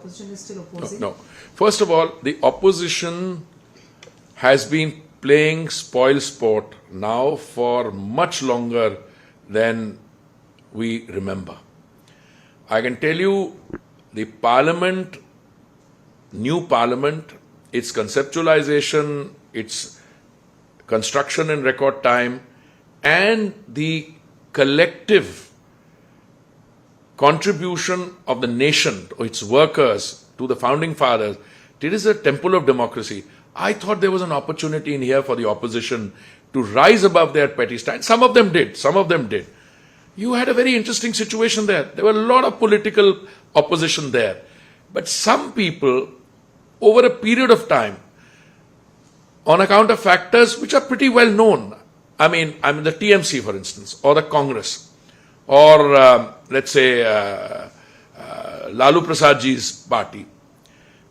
opposition is still opposing? No. First of all, the opposition has been playing spoil sport now for much longer than we remember. I can tell you the parliament, new parliament, its conceptualization, its construction in record time, and the collective contribution of the nation, its workers, to the founding fathers, it is a temple of democracy. I thought there was an opportunity in here for the opposition to rise above their petty stand. Some of them did. Some of them did. You had a very interesting situation there. There were a lot of political opposition there. But some people, over a period of time, on account of factors which are pretty well known, I mean the TMC, for instance, or the Congress, or let's say Lalu Prasad ji's party,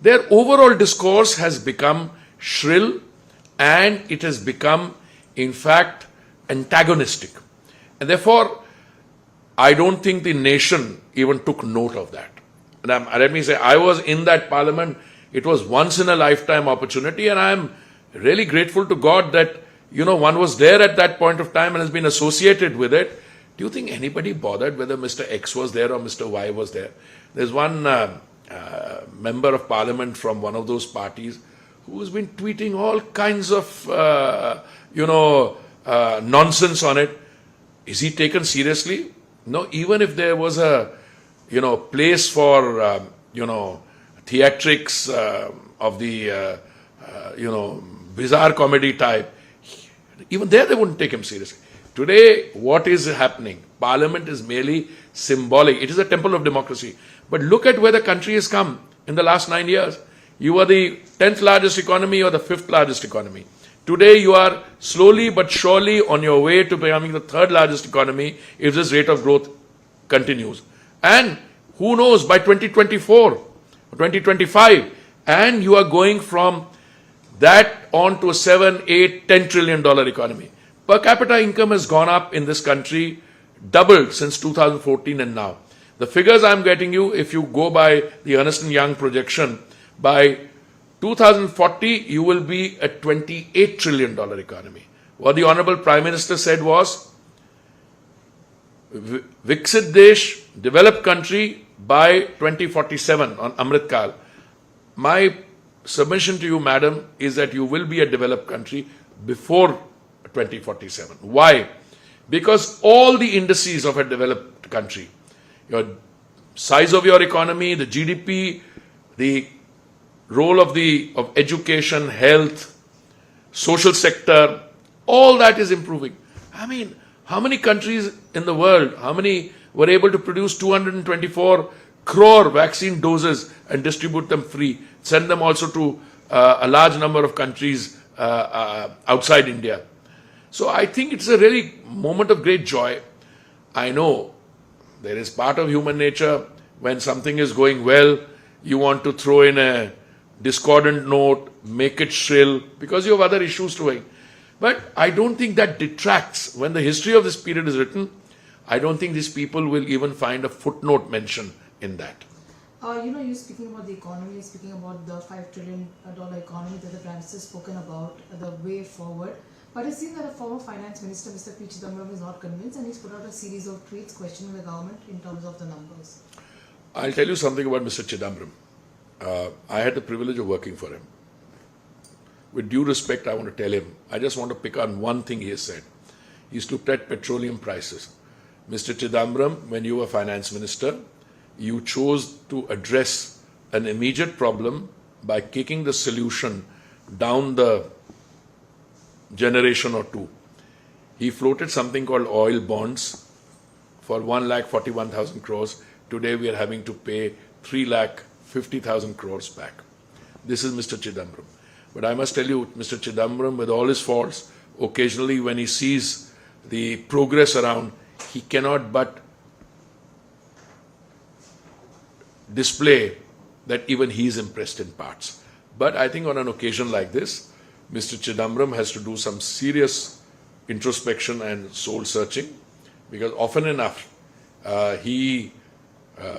their overall discourse has become shrill and it has become, in fact, antagonistic. And therefore, I don't think the nation even took note of that. And let me say, I was in that parliament. It was once in a lifetime opportunity, and I am really grateful to God that, one was there at that point of time and has been associated with it. Do you think anybody bothered whether Mr. X was there or Mr. Y was there? There's one member of parliament from one of those parties who has been tweeting all kinds of, nonsense on it. Is he taken seriously? No, even if there was a, place for, theatrics of the, bizarre comedy type, even there they wouldn't take him seriously. Today, what is happening? Parliament is merely symbolic. It is a temple of democracy. But look at where the country has come in the last 9 years. You were the 10th largest economy or the 5th largest economy. Today, you are slowly but surely on your way to becoming the 3rd largest economy if this rate of growth continues. And who knows, by 2024, 2025, and you are going from that on to a 7, 8, $10 trillion economy. Per capita income has gone up in this country, doubled since 2014 and now. The figures I'm getting you, if you go by the Ernst & Young projection, by 2040, you will be a $28 trillion economy. What the Honorable Prime Minister said was, Viksit Desh, developed country by 2047 on Amrit Kal. My submission to you, madam, is that you will be a developed country before 2047. Why? Because all the indices of a developed country, your size of your economy, the GDP, the role of education, health, social sector, all that is improving. I mean, how many countries in the world, how many were able to produce 224 crore vaccine doses and distribute them free, send them also to a large number of countries outside India? So I think it's a really moment of great joy. I know there is part of human nature, when something is going well, you want to throw in a discordant note, make it shrill, because you have other issues to weigh. But I don't think that detracts. When the history of this period is written, I don't think these people will even find a footnote mention in that. You're speaking about the economy, speaking about the $5 trillion economy that the Prime Minister has spoken about, the way forward. But it seems that a former finance minister, Mr. P. Chidambaram, is not convinced, and he's put out a series of tweets questioning the government in terms of the numbers. I'll tell you something about Mr. Chidambaram. I had the privilege of working for him. With due respect, I want to tell him, I just want to pick on one thing he has said. He's looked at petroleum prices. Mr. Chidambaram, when you were finance minister, you chose to address an immediate problem by kicking the solution down the generation or two. He floated something called oil bonds for 1,41,000 crores. Today we are having to pay 3,50,000 crores back. This is Mr. Chidambaram. But I must tell you, Mr. Chidambaram, with all his faults, occasionally when he sees the progress around, he cannot but display that even he is impressed in parts. But I think on an occasion like this, Mr. Chidambaram has to do some serious introspection and soul searching, because often enough he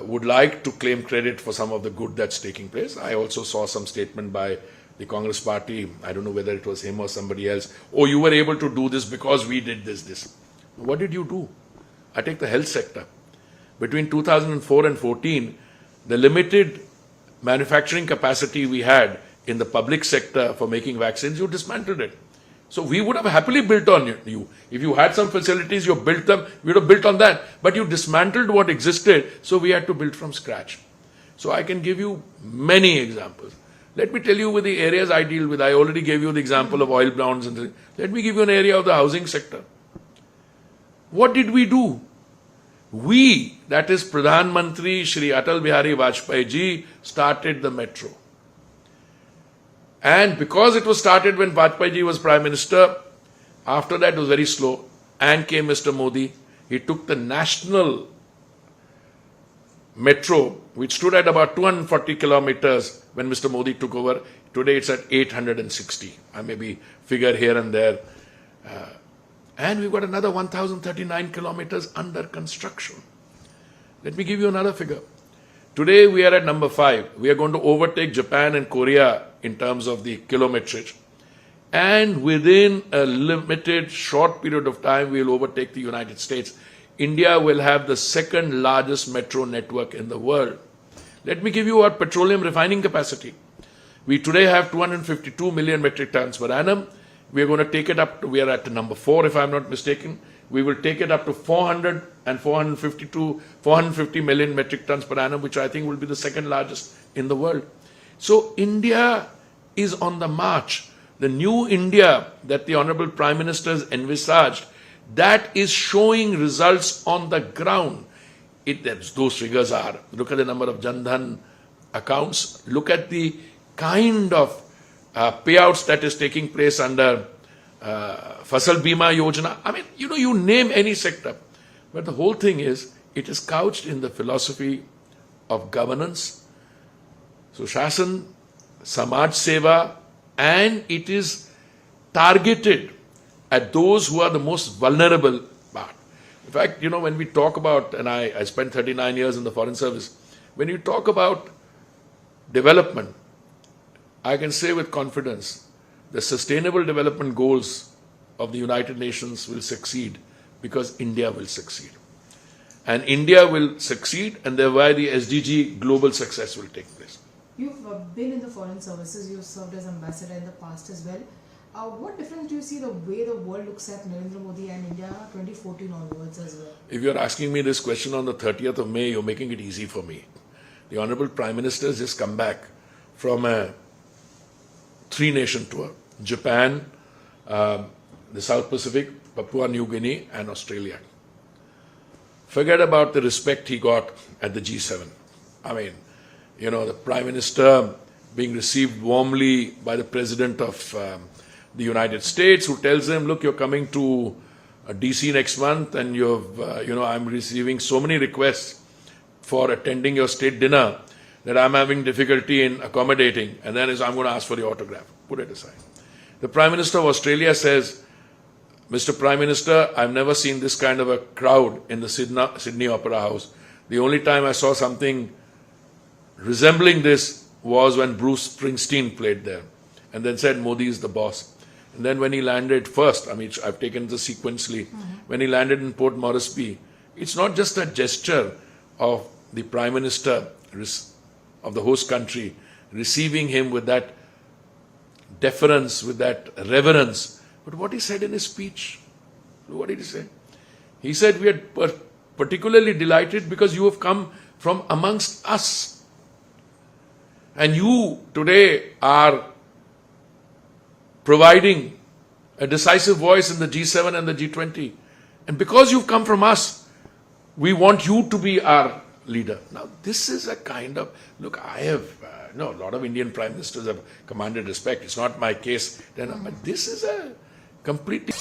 would like to claim credit for some of the good that's taking place. I also saw some statement by the Congress party, I don't know whether it was him or somebody else, oh, you were able to do this because we did this. What did you do? I take the health sector. Between 2004 and 14, the limited manufacturing capacity we had in the public sector for making vaccines, you dismantled it. So we would have happily built on you. If you had some facilities, you built them, we would have built on that. But you dismantled what existed, so we had to build from scratch. So I can give you many examples. Let me tell you with the areas I deal with. I already gave you the example of oil bonds. Let me give you an area of the housing sector. What did we do? We, that is Pradhan Mantri Shri Atal Bihari Vajpayee ji, started the metro. And because it was started when Vajpayee ji was Prime Minister, after that it was very slow. And came Mr. Modi. He took the national metro, which stood at about 240 kilometers when Mr. Modi took over. Today it's at 860. I maybe figure here and there. And we've got another 1,039 kilometers under construction. Let me give you another figure. Today we are at number 5. We are going to overtake Japan and Korea in terms of the kilometrage. And within a limited short period of time, we will overtake the United States. India will have the second largest metro network in the world. Let me give you our petroleum refining capacity. We today have 252 million metric tons per annum. We are going to take it up to, we are at number 4 if I'm not mistaken. We will take it up to 450 million metric tons per annum, which I think will be the second largest in the world. So India is on the march. The new India that the Honorable Prime Minister has envisaged, that is showing results on the ground. Those figures are, look at the number of Jan Dhan accounts, look at the kind of payouts that is taking place under Fasal Bima Yojana. I mean, you name any sector. But the whole thing is, it is couched in the philosophy of governance, Sushasan, Samaj Seva, and it is targeted at those who are the most vulnerable part. In fact, when we talk about, and I spent 39 years in the Foreign Service, when you talk about development, I can say with confidence, the Sustainable Development Goals of the United Nations will succeed because India will succeed. And India will succeed, and thereby the SDG global success will take place. You've been in the foreign services, you've served as ambassador in the past as well. What difference do you see the way the world looks at Narendra Modi and India 2014 onwards as well? If you're asking me this question on the 30th of May, you're making it easy for me. The Honorable Prime Minister has just come back from a 3-nation tour. Japan, the South Pacific, Papua New Guinea and Australia. Forget about the respect he got at the G7. I mean, the Prime Minister being received warmly by the President of the United States, who tells him, look, you're coming to DC next month and I'm receiving so many requests for attending your state dinner that I'm having difficulty in accommodating, and then I'm going to ask for the autograph. Put it aside. The Prime Minister of Australia says, Mr. Prime Minister, I've never seen this kind of a crowd in the Sydney Opera House. The only time I saw something resembling this was when Bruce Springsteen played there, and then said Modi is the boss. And then when he landed first, I've taken this sequentially, when he landed in Port Moresby, it's not just a gesture of the Prime Minister of the host country receiving him with that deference, with that reverence, but what he said in his speech. What did he say? He said, we are particularly delighted because you have come from amongst us. And you today are providing a decisive voice in the G7 and the G20. And because you've come from us, we want you to be our leader. Now, this is a kind of, look, I have, a lot of Indian Prime Ministers have commanded respect. It's not my case. But this is a completely...